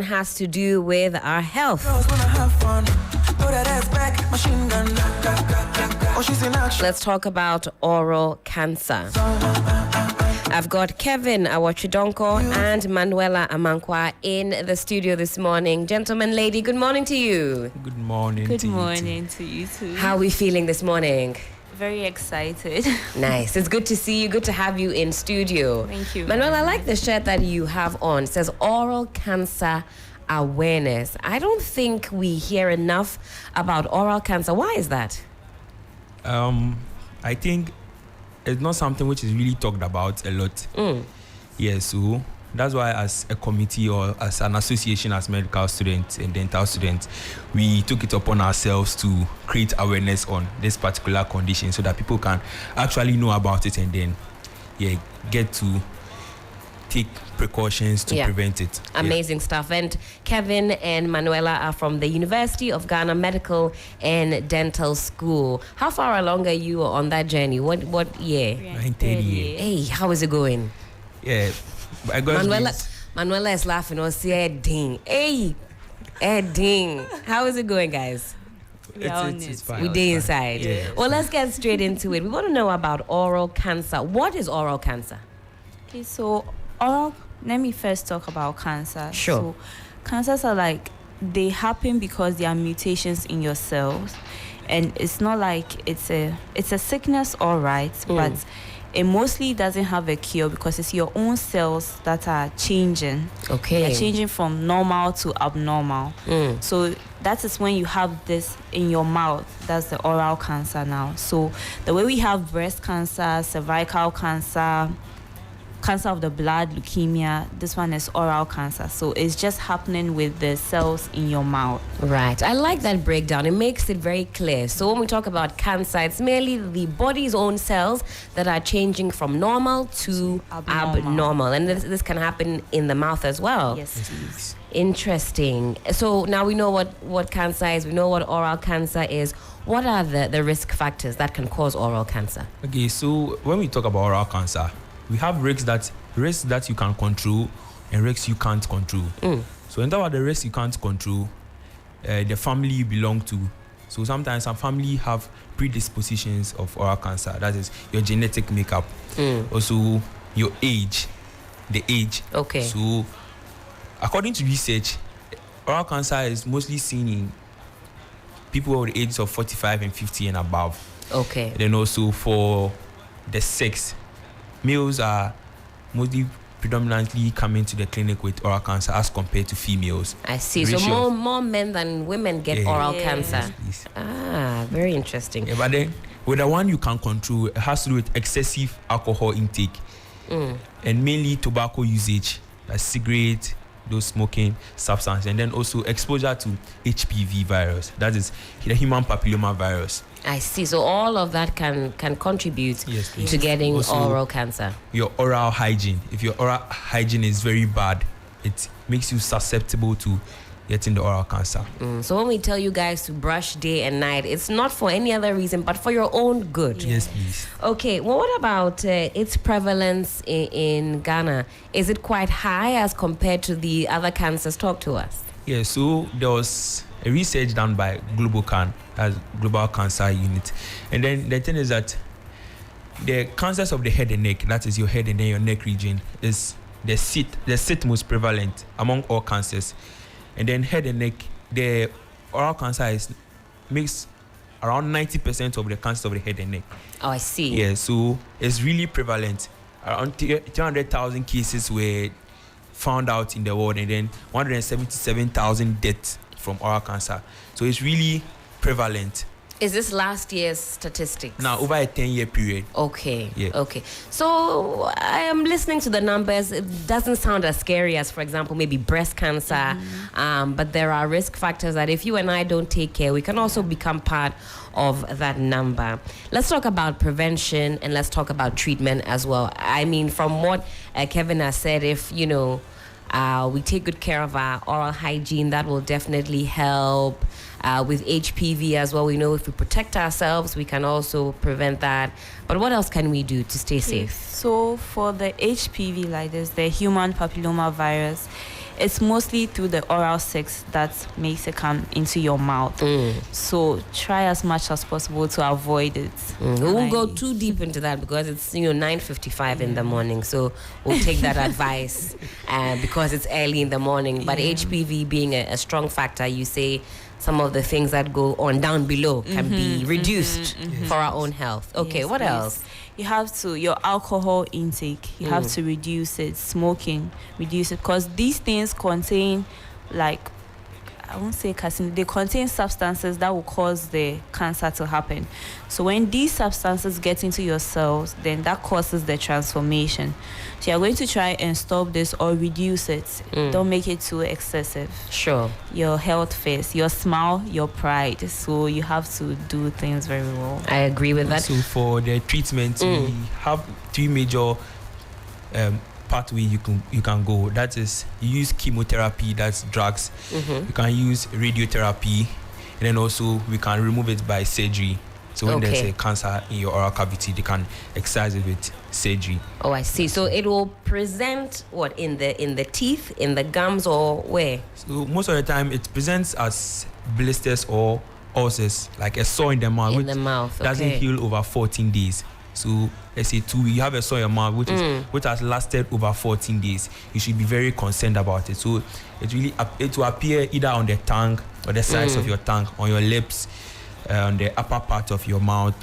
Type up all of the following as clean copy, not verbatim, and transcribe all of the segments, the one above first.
has to do with our health. Let's talk about oral cancer. I've got Kevin Awachidonko and Manuela Amankwa in the studio this morning. Gentlemen, lady, good morning to you. Good morning. Good morning to you too. How are we feeling this morning? Very excited. Nice. It's good to see you. Good to have you in studio. Thank you. Manuel, I like the shirt that you have on. It says oral cancer awareness. I don't think we hear enough about oral cancer. Why is that? I think it's not something which is really talked about a lot. Yeah, so that's why as a committee or as an association as medical students and dental students, we took it upon ourselves to create awareness on this particular condition so that people can actually know about it and then get to take precautions to prevent it. Amazing stuff. And Kevin and Manuela are from the University of Ghana Medical and Dental School. How far along are you on that journey? What year? 9:30. Hey, how is it going? Yeah, I got Manuela is laughing or say ding. Hey, ding. How is it going, guys? It's fine. We did inside. Yeah. Well, let's get straight into it. We want to know about oral cancer. What is oral cancer? Okay, so let me first talk about cancer. Sure. So cancers are they happen because there are mutations in your cells, and it's not like it's a sickness, all right, but it mostly doesn't have a cure because it's your own cells that are changing. Okay. They're changing from normal to abnormal. So that is when you have this in your mouth. That's the oral cancer now. So the way we have breast cancer, cervical cancer, cancer of the blood, leukemia, this one is oral cancer. So it's just happening with the cells in your mouth. Right. I like that breakdown. It makes it very clear. So when we talk about cancer, it's merely the body's own cells that are changing from normal to abnormal. And this can happen in the mouth as well. Yes, please. Interesting. So now we know what cancer is. We know what oral cancer is. What are the risk factors that can cause oral cancer? Okay, so when we talk about oral cancer, we have risks that you can control and risks you can't control. So in terms of the risks you can't control, the family you belong to. So sometimes some family have predispositions of oral cancer. That is your genetic makeup. Also your age, the age. Okay. So according to research, oral cancer is mostly seen in people of the ages of 45 and 50 and above. Okay. And then also for the sex, males are mostly predominantly coming to the clinic with oral cancer as compared to females. I see. So more men than women get oral cancer. Yes. Very interesting. Yeah, but then with the one you can control, it has to do with excessive alcohol intake and mainly tobacco usage, like cigarette, those smoking substance, and then also exposure to HPV virus, that is the human papilloma virus. I see. So all of that can contribute to getting also, oral cancer. Your oral hygiene. If your oral hygiene is very bad, it makes you susceptible to getting the oral cancer. So when we tell you guys to brush day and night, it's not for any other reason, but for your own good. Yes, please. Okay. Well, what about its prevalence in Ghana? Is it quite high as compared to the other cancers? Talk to us. Yeah, so there was a research done by GlobalCan, as Global Cancer Unit. And then the thing is that the cancers of the head and neck, that is your head and then your neck region, is the sixth most prevalent among all cancers. And then head and neck, the oral cancer makes around 90% of the cancer of the head and neck. Oh, I see. Yeah, so it's really prevalent. Around 300,000 cases were found out in the world, and then 177,000 deaths from oral cancer. So it's really prevalent. Is this last year's statistics? Now, over a 10-year period. Okay. Yeah. Okay. So I am listening to the numbers. It doesn't sound as scary as, for example, maybe breast cancer. But there are risk factors that if you and I don't take care, we can also become part of that number. Let's talk about prevention and let's talk about treatment as well. I mean, from what Kevin has said, if, we take good care of our oral hygiene, that will definitely help. With HPV as well, we know if we protect ourselves, we can also prevent that. But what else can we do to stay safe? So for the HPV, like this, the human papilloma virus, it's mostly through the oral sex that makes it come into your mouth. So try as much as possible to avoid it. We won't go too deep into that because it's 9:55 in the morning. So we'll take that advice because it's early in the morning. But HPV being a strong factor, you say some of the things that go on down below can be reduced for our own health. Okay, Yes, what please. else? You have to, your alcohol intake, you have to reduce it. Smoking, reduce it, because these things contain, like, I won't say carcinogen, they contain substances that will cause the cancer to happen. So when these substances get into your cells, then that causes the transformation. So you're going to try and stop this or reduce it. Don't make it too excessive. Sure. Your health first, your smile, your pride. So you have to do things very well. I agree with that. So for the treatment, we have three major pathway you can go. That is, you use chemotherapy, that's drugs. You can use radiotherapy, and then also we can remove it by surgery. So when there's a cancer in your oral cavity, they can excise it with surgery. Oh, I see. So it will present what, in the teeth, in the gums, or where? So most of the time it presents as blisters or ulcers, like a sore in the mouth, In the mouth, doesn't okay. heal over 14 days. So let's say 2 weeks, you have a sore in your mouth which has lasted over 14 days. You should be very concerned about it. So it will appear either on the tongue or the sides of your tongue, on your lips, on the upper part of your mouth.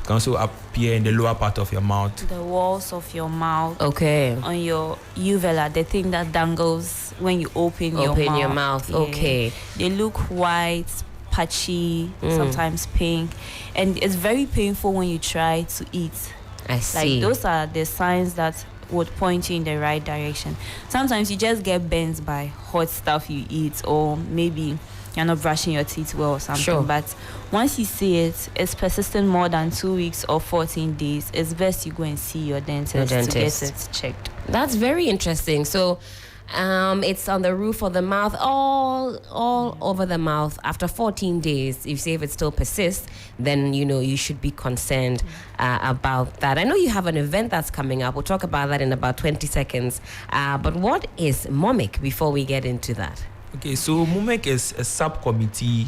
It can also appear in the lower part of your mouth. The walls of your mouth. Okay. On your uvula, the thing that dangles when you open your mouth. Yeah. Okay. They look white, patchy, sometimes pink, and it's very painful when you try to eat. I see. Like, those are the signs that would point you in the right direction. Sometimes you just get burnt by hot stuff you eat, or maybe you're not brushing your teeth well or something. Sure. But once you see it's persistent more than 2 weeks or 14 days, it's best you go and see your dentist, to get it checked. That's very interesting. So it's on the roof of the mouth, all over the mouth. After 14 days, if it still persists, then you should be concerned about that. I know you have an event that's coming up. We'll talk about that in about 20 seconds. But what is MOMIC before we get into that? Okay, so MOMIC is a subcommittee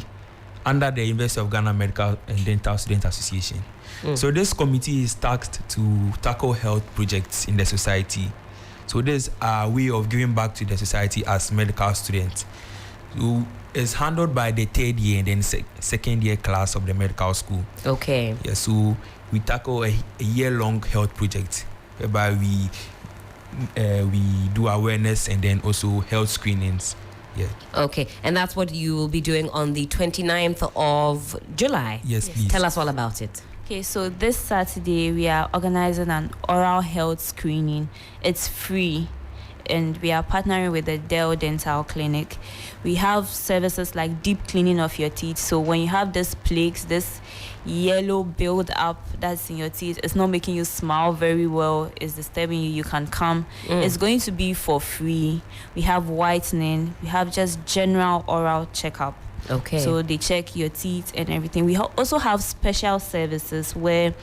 under the University of Ghana Medical and Dental Student Association. So this committee is tasked to tackle health projects in the society. So this is a way of giving back to the society as medical students. So it's handled by the third year and then second year class of the medical school. Okay. Yeah, so we tackle a year-long health project whereby we do awareness and then also health screenings. Yeah. Okay, and that's what you will be doing on the 29th of July. Yes, please. Tell us all about it. Okay, so this Saturday we are organizing an oral health screening. It's free, and we are partnering with the Dell Dental Clinic. We have services like deep cleaning of your teeth. So when you have this plaques, this yellow build up that's in your teeth, it's not making you smile very well, it's disturbing you, you can come. It's going to be for free. We have whitening, we have just general oral checkup. Okay. So they check your teeth and everything. We also have special services where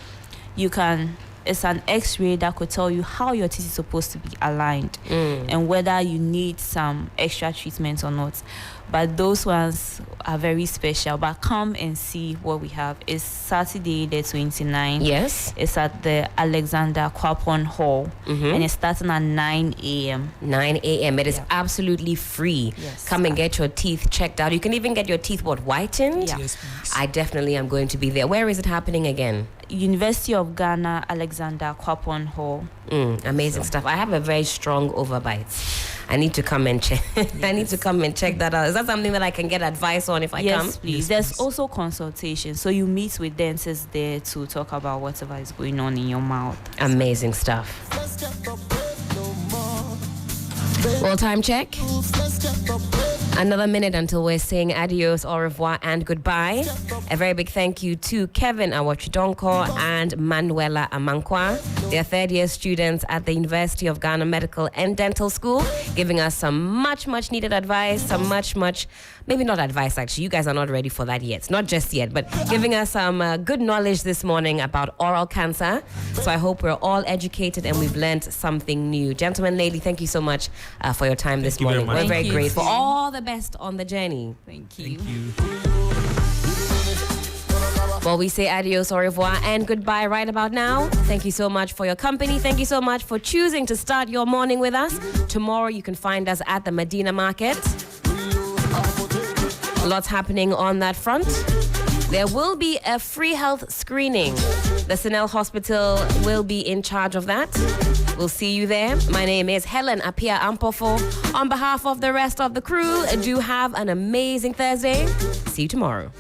you can, it's an x-ray that could tell you how your teeth is supposed to be aligned and whether you need some extra treatment or not. But those ones are very special. But come and see what we have. It's Saturday the 29th. Yes. It's at the Alexander Kwapon Hall, and it's starting at 9 a.m. 9 a.m. It is absolutely free. Yes. Come and get your teeth checked out. You can even get your teeth whitened. Yeah. Yes, please. I definitely am going to be there. Where is it happening again? University of Ghana, Alexander Kwapon Hall. Amazing stuff. I have a very strong overbite. I need to come and check. I need to come and check that out. Is that something that I can get advice on if I come? Yes, please. There's also consultation. So you meet with dentists there to talk about whatever is going on in your mouth. Amazing stuff. Well, time check. Another minute until we're saying adios, au revoir, and goodbye. A very big thank you to Kevin Awachidonko and Manuela Amankwa. They are third-year students at the University of Ghana Medical and Dental School, giving us some much needed advice, some much, maybe not advice actually, you guys are not ready for that yet, not just yet, but giving us some good knowledge this morning about oral cancer. So I hope we're all educated and we've learned something new. Gentlemen, lady, thank you so much for your time this morning. We're very grateful. All the best on the journey. Thank you. Well, we say adios, au revoir, and goodbye right about now. Thank you so much for your company. Thank you so much for choosing to start your morning with us. Tomorrow you can find us at the Medina Market. Lots happening on that front. There will be a free health screening. The Sinel Hospital will be in charge of that. We'll see you there. My name is Helen Apia Ampofo. On behalf of the rest of the crew, do have an amazing Thursday. See you tomorrow.